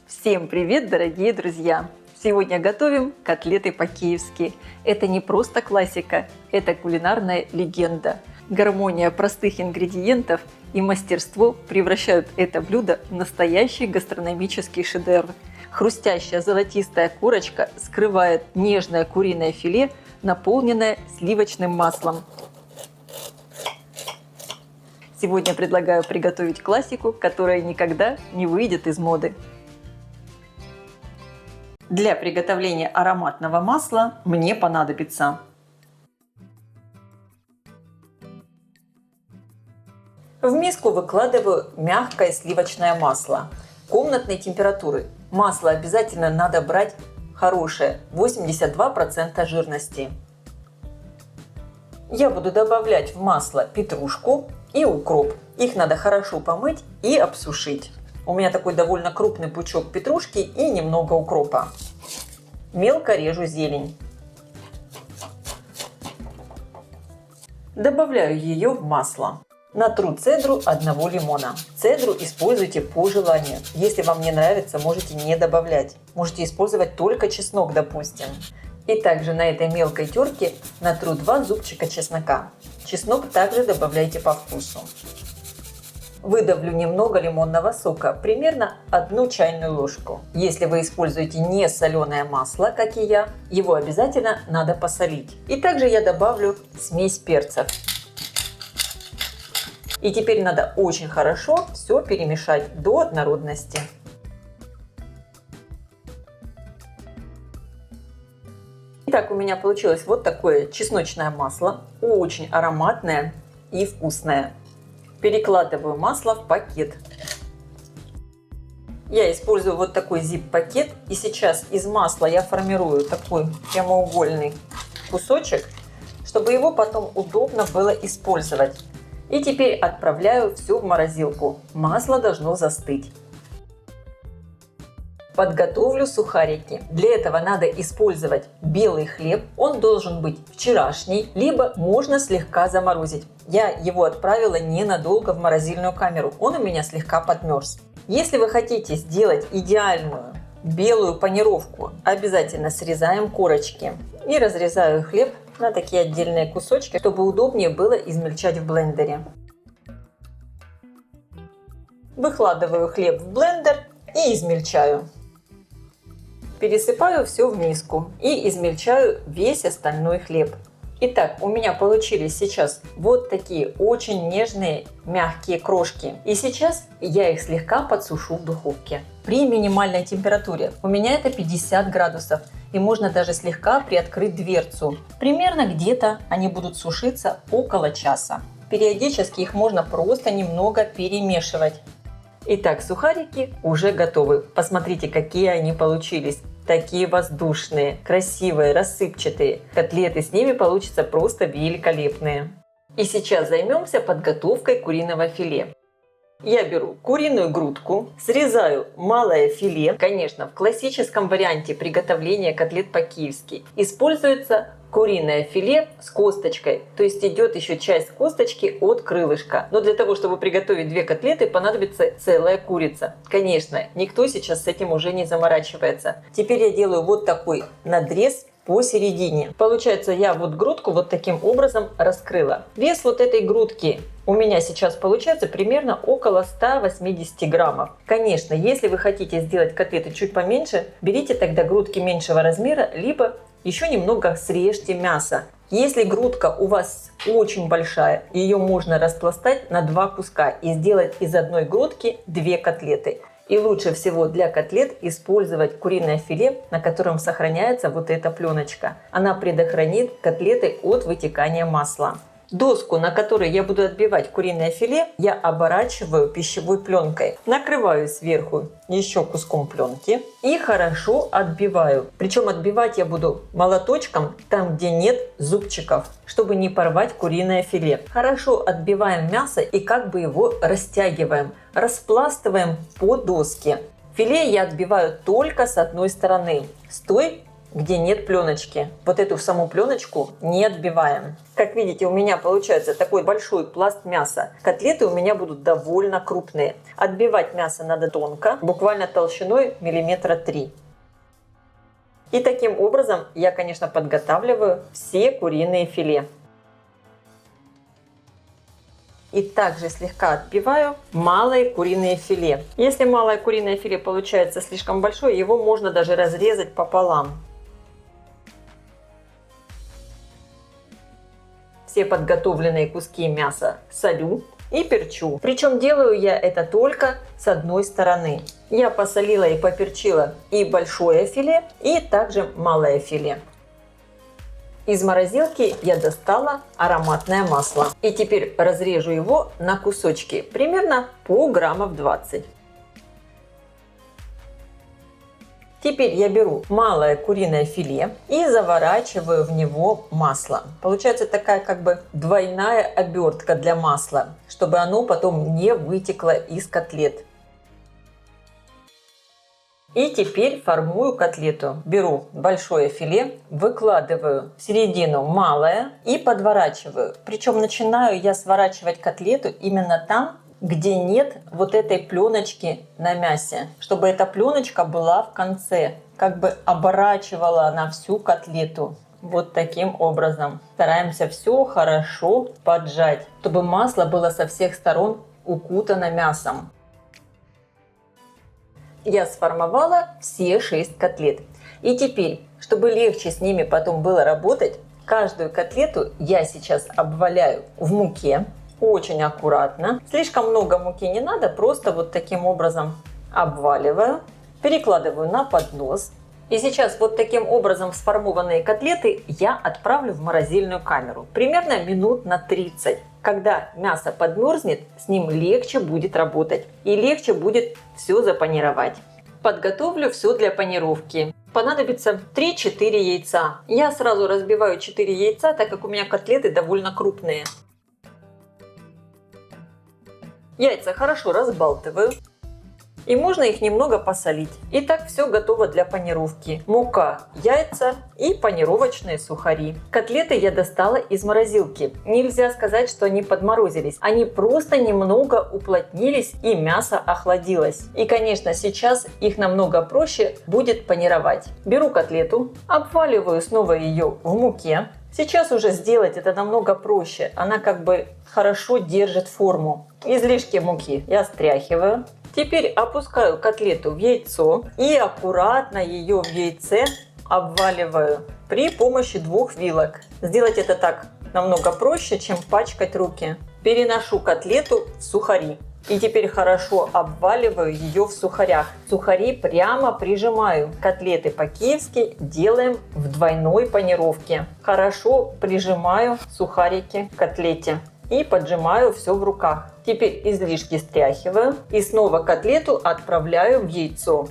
Всем привет, дорогие друзья! Сегодня готовим котлеты по-киевски. Это не просто классика, это кулинарная легенда. Гармония простых ингредиентов и мастерство превращают это блюдо в настоящий гастрономический шедевр. Хрустящая золотистая корочка скрывает нежное куриное филе, наполненное сливочным маслом. Сегодня предлагаю приготовить классику, которая никогда не выйдет из моды. Для приготовления ароматного масла мне понадобится в миску выкладываю мягкое сливочное масло комнатной температуры. Масло обязательно надо брать хорошее, 82% жирности. Я буду добавлять в масло петрушку и укроп. Их надо хорошо помыть и обсушить. У меня такой довольно крупный пучок петрушки и немного укропа. Мелко режу зелень. Добавляю ее в масло. Натру цедру одного лимона. Цедру используйте по желанию. Если вам не нравится, можете не добавлять. Можете использовать только чеснок, допустим. И также на этой мелкой терке натру 2 зубчика чеснока. Чеснок также добавляйте по вкусу. Выдавлю немного лимонного сока, примерно 1 чайную ложку. Если вы используете не соленое масло, как и я, его обязательно надо посолить. И также я добавлю смесь перцев. И теперь надо очень хорошо все перемешать до однородности. Итак, у меня получилось вот такое чесночное масло, очень ароматное и вкусное. Перекладываю масло в пакет. Я использую вот такой zip-пакет. И сейчас из масла я формирую такой прямоугольный кусочек, чтобы его потом удобно было использовать. И теперь отправляю все в морозилку. Масло должно застыть. Подготовлю сухарики. Для этого надо использовать белый хлеб. Он должен быть вчерашний, либо можно слегка заморозить. Я его отправила ненадолго в морозильную камеру. Он у меня слегка подмерз. Если вы хотите сделать идеальную белую панировку, обязательно срезаем корочки. И разрезаю хлеб на такие отдельные кусочки, чтобы удобнее было измельчать в блендере. Выкладываю хлеб в блендер и измельчаю. Пересыпаю все в миску и измельчаю весь остальной хлеб. Итак, у меня получились сейчас вот такие очень нежные мягкие крошки. И сейчас я их слегка подсушу в духовке. При минимальной температуре. У меня это 50 градусов. И можно даже слегка приоткрыть дверцу. Примерно где-то они будут сушиться около часа. Периодически их можно просто немного перемешивать. Итак, сухарики уже готовы. Посмотрите, какие они получились. Такие воздушные, красивые, рассыпчатые. Котлеты с ними получатся просто великолепные. И сейчас займемся подготовкой куриного филе. Я беру куриную грудку, срезаю малое филе. Конечно, в классическом варианте приготовления котлет по-киевски используется куриное филе с косточкой, то есть идет еще часть косточки от крылышка. Но для того, чтобы приготовить 2 котлеты, понадобится целая курица. Конечно, никто сейчас с этим уже не заморачивается. Теперь я делаю вот такой надрез посередине. Получается, я вот грудку вот таким образом раскрыла. Вес вот этой грудки у меня сейчас получается примерно около 180 граммов. Конечно, если вы хотите сделать котлеты чуть поменьше, берите тогда грудки меньшего размера, либо еще немного срежьте мясо. Если грудка у вас очень большая, ее можно распластать на 2 куска и сделать из одной грудки 2 котлеты. И лучше всего для котлет использовать куриное филе, на котором сохраняется вот эта пленочка. Она предохранит котлеты от вытекания масла. Доску, на которой я буду отбивать куриное филе, я оборачиваю пищевой пленкой. Накрываю сверху еще куском пленки и хорошо отбиваю. Причем отбивать я буду молоточком там, где нет зубчиков, чтобы не порвать куриное филе. Хорошо отбиваем мясо и как бы его растягиваем, распластываем по доске. Филе я отбиваю только с одной стороны. С той где нет пленочки. Вот эту саму пленочку не отбиваем. Как видите, у меня получается такой большой пласт мяса. Котлеты у меня будут довольно крупные. Отбивать мясо надо тонко, буквально толщиной 3 мм. И таким образом я, конечно, подготавливаю все куриные филе. И также слегка отбиваю малые куриные филе. Если малое куриное филе получается слишком большое, его можно даже разрезать пополам. Все подготовленные куски мяса солю и перчу. Причем делаю я это только с одной стороны. Я посолила и поперчила и большое филе, и также малое филе. Из морозилки я достала ароматное масло. И теперь разрежу его на кусочки, примерно по граммов 20. Теперь я беру малое куриное филе и заворачиваю в него масло. Получается такая как бы двойная обертка для масла, чтобы оно потом не вытекло из котлет. И теперь формую котлету. Беру большое филе, выкладываю в середину малое и подворачиваю. Причем начинаю я сворачивать котлету именно там, где нет вот этой пленочки на мясе. Чтобы эта пленочка была в конце, как бы оборачивала на всю котлету. Вот таким образом. Стараемся все хорошо поджать, чтобы масло было со всех сторон укутано мясом. Я сформовала все 6 котлет. И теперь, чтобы легче с ними потом было работать, каждую котлету я сейчас обваляю в муке. Очень аккуратно. Слишком много муки не надо, просто вот таким образом обваливаю. Перекладываю на поднос. И сейчас вот таким образом сформованные котлеты я отправлю в морозильную камеру. Примерно минут на 30. Когда мясо подмерзнет, с ним легче будет работать. И легче будет все запанировать. Подготовлю все для панировки. Понадобится 3-4 яйца. Я сразу разбиваю 4 яйца, так как у меня котлеты довольно крупные. Яйца хорошо разбалтываю. И можно их немного посолить. Итак, все готово для панировки. Мука, яйца и панировочные сухари. Котлеты я достала из морозилки. Нельзя сказать, что они подморозились. Они просто немного уплотнились и мясо охладилось. И, конечно, сейчас их намного проще будет панировать. Беру котлету, обваливаю снова ее в муке. Сейчас уже сделать это намного проще. Она как бы хорошо держит форму. Излишки муки я стряхиваю. Теперь опускаю котлету в яйцо и аккуратно ее в яйце обваливаю при помощи 2 вилок. Сделать это так намного проще, чем пачкать руки. Переношу котлету в сухари. И теперь хорошо обваливаю ее в сухарях. Сухари прямо прижимаю. Котлеты по-киевски делаем в двойной панировке. Хорошо прижимаю сухарики к котлете. И поджимаю все в руках. Теперь излишки стряхиваю и снова котлету отправляю в яйцо.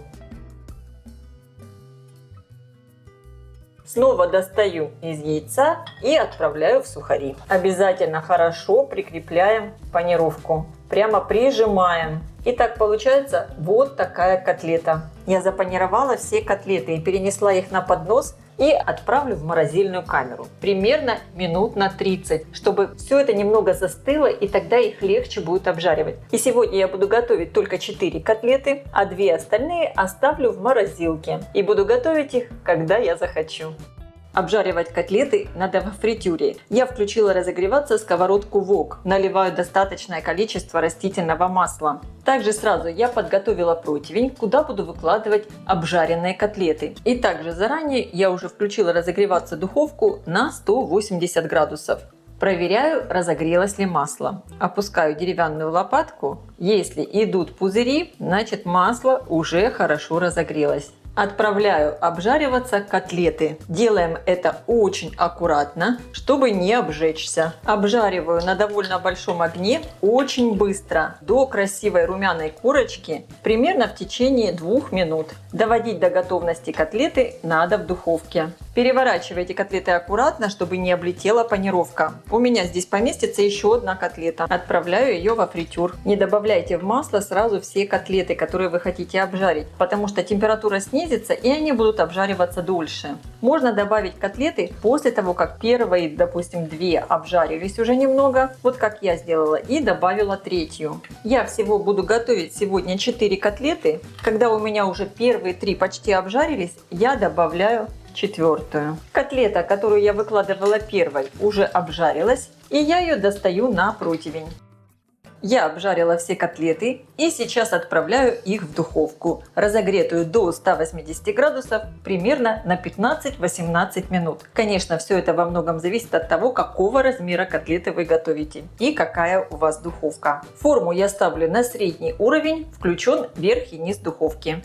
Снова достаю из яйца и отправляю в сухари. Обязательно хорошо прикрепляем панировку. Прямо прижимаем. И так получается вот такая котлета. Я запанировала все котлеты и перенесла их на поднос и отправлю в морозильную камеру. Примерно минут на 30, чтобы все это немного застыло, и тогда их легче будет обжаривать. И сегодня я буду готовить только 4 котлеты, а 2 остальные оставлю в морозилке. И буду готовить их, когда я захочу. Обжаривать котлеты надо во фритюре. Я включила разогреваться сковородку вок. Наливаю достаточное количество растительного масла. Также сразу я подготовила противень, куда буду выкладывать обжаренные котлеты. И также заранее я уже включила разогреваться духовку на 180 градусов. Проверяю, разогрелось ли масло. Опускаю деревянную лопатку. Если идут пузыри, значит масло уже хорошо разогрелось. Отправляю обжариваться котлеты. Делаем это очень аккуратно, чтобы не обжечься. Обжариваю на довольно большом огне очень быстро, до красивой румяной корочки, примерно в течение 2 минут. Доводить до готовности котлеты надо в духовке. Переворачивайте котлеты аккуратно, чтобы не облетела панировка. У меня здесь поместится еще одна котлета. Отправляю ее во фритюр. Не добавляйте в масло сразу все котлеты, которые вы хотите обжарить, потому что температура снизится, снизится и они будут обжариваться дольше. Можно добавить котлеты после того, как первые, допустим, 2 обжарились уже немного, вот как я сделала, и добавила 3-ю. Я всего буду готовить сегодня 4 котлеты. Когда у меня уже первые 3 почти обжарились, я добавляю 4-ю. Котлета, которую я выкладывала первой, уже обжарилась, и я ее достаю на противень. Я обжарила все котлеты и сейчас отправляю их в духовку, разогретую до 180 градусов примерно на 15-18 минут. Конечно, все это во многом зависит от того, какого размера котлеты вы готовите и какая у вас духовка. Форму я ставлю на средний уровень, включен верх и низ духовки.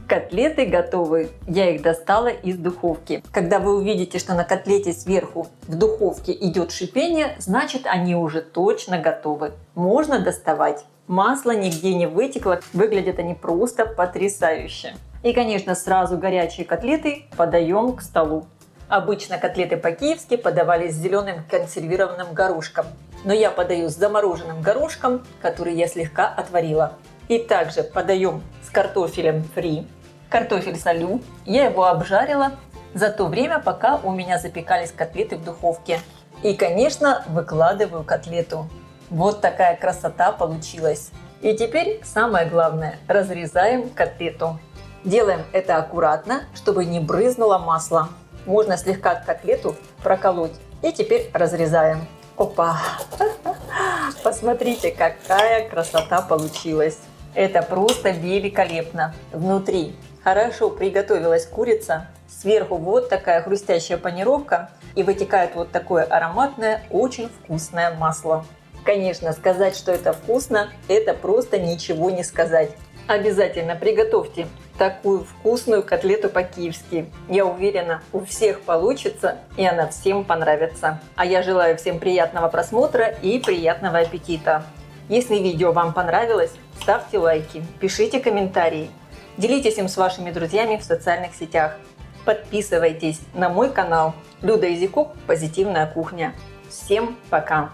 Котлеты готовы. Я их достала из духовки. Когда вы увидите, что на котлете сверху в духовке идет шипение, значит они уже точно готовы. Можно доставать. Масло нигде не вытекло. Выглядят они просто потрясающе. И, конечно, сразу горячие котлеты подаем к столу. Обычно котлеты по-киевски подавались с зеленым консервированным горошком. Но я подаю с замороженным горошком, который я слегка отварила. И также подаем с картофелем фри. Картофель солю. Я его обжарила за то время, пока у меня запекались котлеты в духовке. И, конечно, выкладываю котлету. Вот такая красота получилась. И теперь самое главное. Разрезаем котлету. Делаем это аккуратно, чтобы не брызнуло масло. Можно слегка котлету проколоть. И теперь разрезаем. Опа! Посмотрите, какая красота получилась. Это просто великолепно. Внутри хорошо приготовилась курица. Сверху вот такая хрустящая панировка. И вытекает вот такое ароматное, очень вкусное масло. Конечно, сказать, что это вкусно, это просто ничего не сказать. Обязательно приготовьте такую вкусную котлету по-киевски. Я уверена, у всех получится и она всем понравится. А я желаю всем приятного просмотра и приятного аппетита. Если видео вам понравилось, ставьте лайки, пишите комментарии, делитесь им с вашими друзьями в социальных сетях. Подписывайтесь на мой канал Люда Изякук «Позитивная кухня». Всем пока!